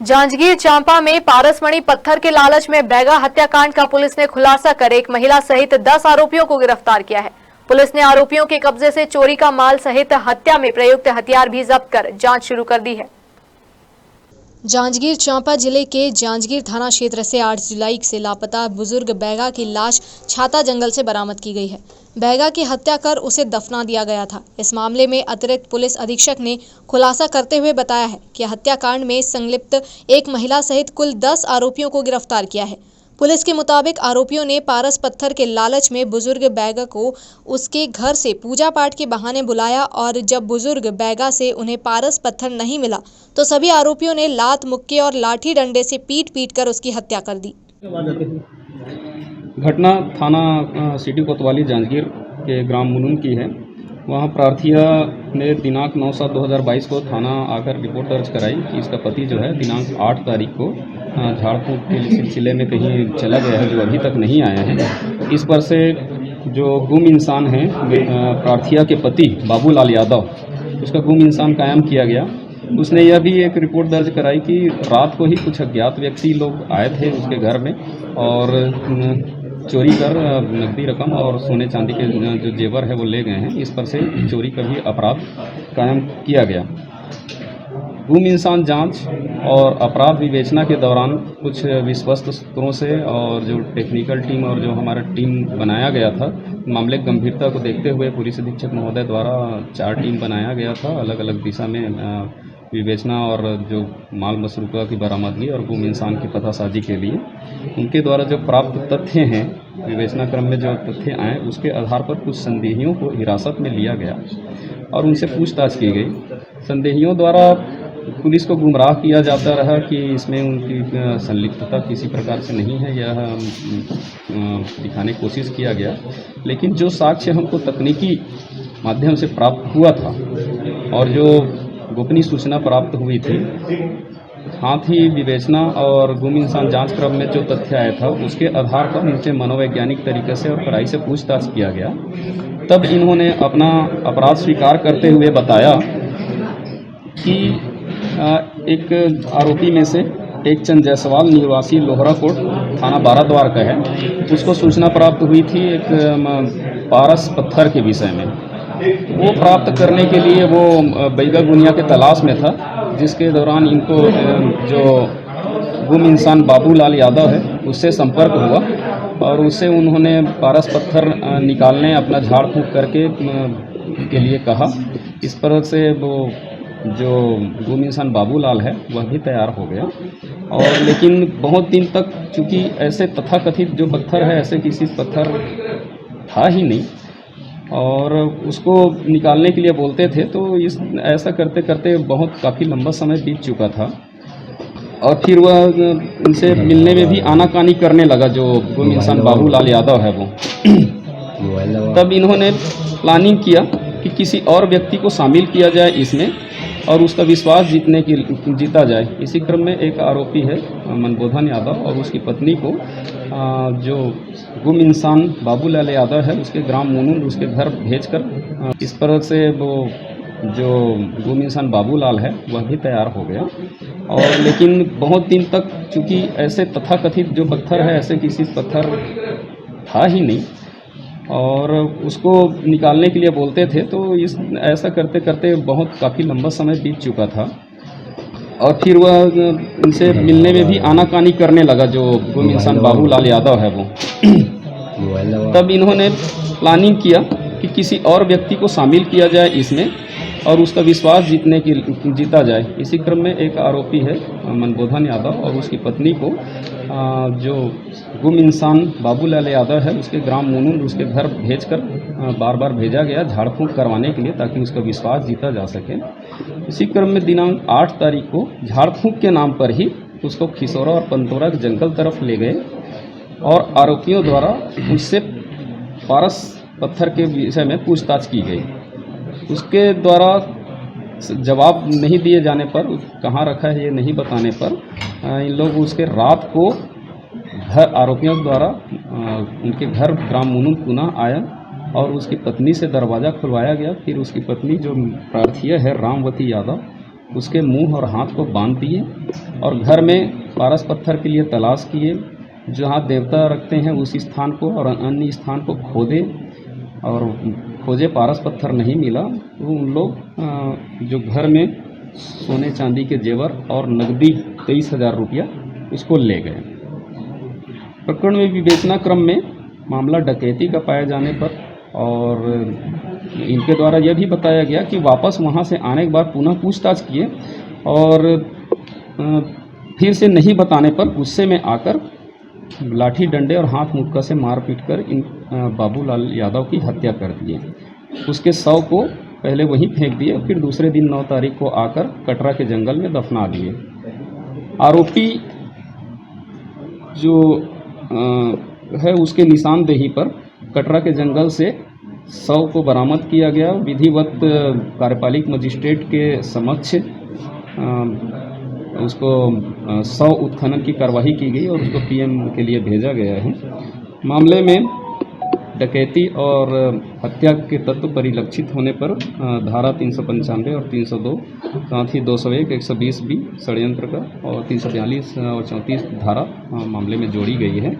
जांजगीर चांपा में पारसमणि पत्थर के लालच में बैगा हत्याकांड का पुलिस ने खुलासा कर एक महिला सहित 10 आरोपियों को गिरफ्तार किया है। पुलिस ने आरोपियों के कब्जे से चोरी का माल सहित हत्या में प्रयुक्त हथियार भी जब्त कर जांच शुरू कर दी है। जांजगीर चांपा जिले के जांजगीर थाना क्षेत्र से 8 जुलाई से लापता बुजुर्ग बैगा की लाश छाता जंगल से बरामद की गई है। बैगा की हत्या कर उसे दफना दिया गया था। इस मामले में अतिरिक्त पुलिस अधीक्षक ने खुलासा करते हुए बताया है कि हत्याकांड में संलिप्त एक महिला सहित कुल 10 आरोपियों को गिरफ्तार किया है। पुलिस के मुताबिक आरोपियों ने पारस पत्थर के लालच में बुजुर्ग बैगा को उसके घर से पूजा पाठ के बहाने बुलाया और जब बुजुर्ग बैगा से उन्हें पारस पत्थर नहीं मिला तो सभी आरोपियों ने लात मुक्के और लाठी डंडे से पीट कर उसकी हत्या कर दी। घटना थाना सिटी कोतवाली जांजगीर के ग्राम मुनुन की है। वहाँ प्रार्थिया ने दिनांक 9/7/2022 को थाना आकर रिपोर्ट दर्ज कराई कि इसका पति जो है दिनांक 8 तारीख को झाड़ फूँक के सिलसिले में कहीं चला गया है, जो अभी तक नहीं आया है। इस पर से जो गुम इंसान है प्रार्थिया के पति बाबूलाल यादव, उसका गुम इंसान कायम किया गया। उसने यह भी एक रिपोर्ट दर्ज कराई कि रात को ही कुछ अज्ञात व्यक्ति लोग आए थे उसके घर में और चोरी कर नकदी रकम और सोने चांदी के जो जेवर है वो ले गए हैं। इस पर से चोरी का भी अपराध कायम किया गया। गुम इंसान जांच और अपराध विवेचना के दौरान कुछ विश्वस्त सूत्रों से और जो टेक्निकल टीम और जो हमारा टीम बनाया गया था, मामले की गंभीरता को देखते हुए पुलिस अधीक्षक महोदय द्वारा 4 टीम बनाया गया था अलग अलग दिशा में विवेचना और जो माल मसरूका की बरामदगी और गुम इंसान की पतासाजी के लिए। उनके द्वारा जो प्राप्त तथ्य हैं, विवेचना क्रम में जो तथ्य आए उसके आधार पर कुछ संदेहियों को हिरासत में लिया गया और उनसे पूछताछ की गई। संदेहियों द्वारा पुलिस को गुमराह किया जाता रहा कि इसमें उनकी संलिप्तता किसी प्रकार से नहीं है, यह दिखाने की कोशिश किया गया। लेकिन जो साक्ष्य हमको तकनीकी माध्यम से प्राप्त हुआ था और जो गोपनीय सूचना प्राप्त हुई थी, साथ ही विवेचना और गुम इंसान जांच क्रम में जो तथ्य आया था उसके आधार पर इनसे मनोवैज्ञानिक तरीके से और कड़ाई से पूछताछ किया गया। तब इन्होंने अपना अपराध स्वीकार करते हुए बताया कि एक आरोपी में से टेकचंद जायसवाल निवासी लोहरा कोट थाना बाराद्वार का है, उसको सूचना प्राप्त हुई थी एक पारस पत्थर के विषय में। वो प्राप्त करने के लिए वो बैगा गुनिया के तलाश में था, जिसके दौरान इनको जो गुम इंसान बाबूलाल यादव है उससे संपर्क हुआ और उससे उन्होंने पारस पत्थर निकालने अपना झाड़ फूँक करके के लिए कहा। इस पर से वो जो गुम इंसान बाबूलाल है वह भी तैयार हो गया और लेकिन बहुत दिन तक चूँकि ऐसे तथाकथित जो पत्थर है ऐसे किसी पत्थर था ही नहीं और उसको निकालने के लिए बोलते थे, तो इस ऐसा करते करते काफ़ी लंबा समय बीत चुका था और फिर वह उनसे मिलने में भी आनाकानी करने लगा जो गुम इंसान बाबूलाल यादव है वो। तब इन्होंने प्लानिंग किया कि किसी और व्यक्ति को शामिल किया जाए इसमें और उसका विश्वास जीता जाए। इसी क्रम में एक आरोपी है मनबोधन यादव और उसकी पत्नी को जो गुम इंसान बाबूलाल यादव है उसके ग्राम मुनुन उसके घर भेजकर इस पर से वो जो गुम इंसान बाबूलाल है वह भी तैयार हो गया और लेकिन बहुत दिन तक चूँकि ऐसे तथाकथित जो पत्थर है ऐसे किसी पत्थर था ही नहीं और उसको निकालने के लिए बोलते थे, तो इस ऐसा करते करते काफ़ी लंबा समय बीत चुका था और फिर वह उनसे मिलने में भी आनाकानी करने लगा जो गुम इंसान बाबूलाल यादव है वो। तब इन्होंने प्लानिंग किया कि किसी और व्यक्ति को शामिल किया जाए इसमें और उसका विश्वास जीता जाए। इसी क्रम में एक आरोपी है मनबोधन यादव और उसकी पत्नी को जो गुम इंसान बाबूलाल यादव है उसके ग्राम मुनुन उसके घर भेजकर बार बार भेजा गया झाड़ फूँक करवाने के लिए ताकि उसका विश्वास जीता जा सके। इसी क्रम में दिनांक 8 तारीख को झाड़ फूँक के नाम पर ही उसको खिसौरा और पंतौरा के जंगल तरफ ले गए और आरोपियों द्वारा उससे पारस पत्थर के विषय में पूछताछ की गई। उसके द्वारा जवाब नहीं दिए जाने पर, कहाँ रखा है ये नहीं बताने पर इन लोग उसके रात को घर आरोपियों द्वारा उनके घर ग्राम मुनुन पुनः आया और उसकी पत्नी से दरवाज़ा खुलवाया गया। फिर उसकी पत्नी जो प्रार्थिया है रामवती यादव उसके मुंह और हाथ को बांध दिए और घर में पारस पत्थर के लिए तलाश किए। जहाँ देवता रखते हैं उस स्थान को और अन्य स्थान को खोदे और खोजे, पारस पत्थर नहीं मिला तो उन लोग जो घर में सोने चांदी के जेवर और नकदी 23,000 रुपया उसको ले गए। प्रकरण में विवेचना क्रम में मामला डकैती का पाए जाने पर और इनके द्वारा यह भी बताया गया कि वापस वहां से आने के बाद पुनः पूछताछ किए और फिर से नहीं बताने पर गुस्से में आकर लाठी डंडे और हाथ मुक्का से मार पीट कर इन बाबूलाल यादव की हत्या कर दिए। उसके शव को पहले वहीं फेंक दिए, फिर दूसरे दिन 9 तारीख को आकर कटरा के जंगल में दफना दिए। आरोपी जो है उसके निशानदेही पर कटरा के जंगल से शव को बरामद किया गया। विधिवत कार्यपालिक मजिस्ट्रेट के समक्ष उसको शव उत्खनन की कार्रवाई की गई और उसको पीएम के लिए भेजा गया है। मामले में डकैती और हत्या के तत्व परिलक्षित होने पर धारा 395 और 302 साथ ही 201, 120B षड्यंत्र का और 342 और 34 धारा मामले में जोड़ी गई है।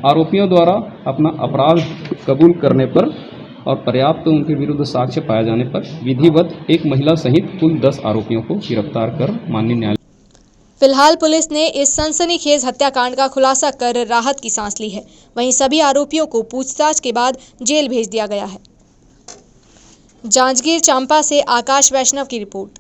आरोपियों द्वारा अपना अपराध कबूल करने पर और पर्याप्त उनके विरुद्ध साक्ष्य पाए जाने पर विधिवत एक महिला सहित कुल 10 आरोपियों को गिरफ्तार कर माननीय न्यायालय। फिलहाल पुलिस ने इस सनसनीखेज हत्याकांड का खुलासा कर राहत की सांस ली है। वहीं सभी आरोपियों को पूछताछ के बाद जेल भेज दिया गया है। जांजगीर चांपा से आकाश वैष्णव की रिपोर्ट।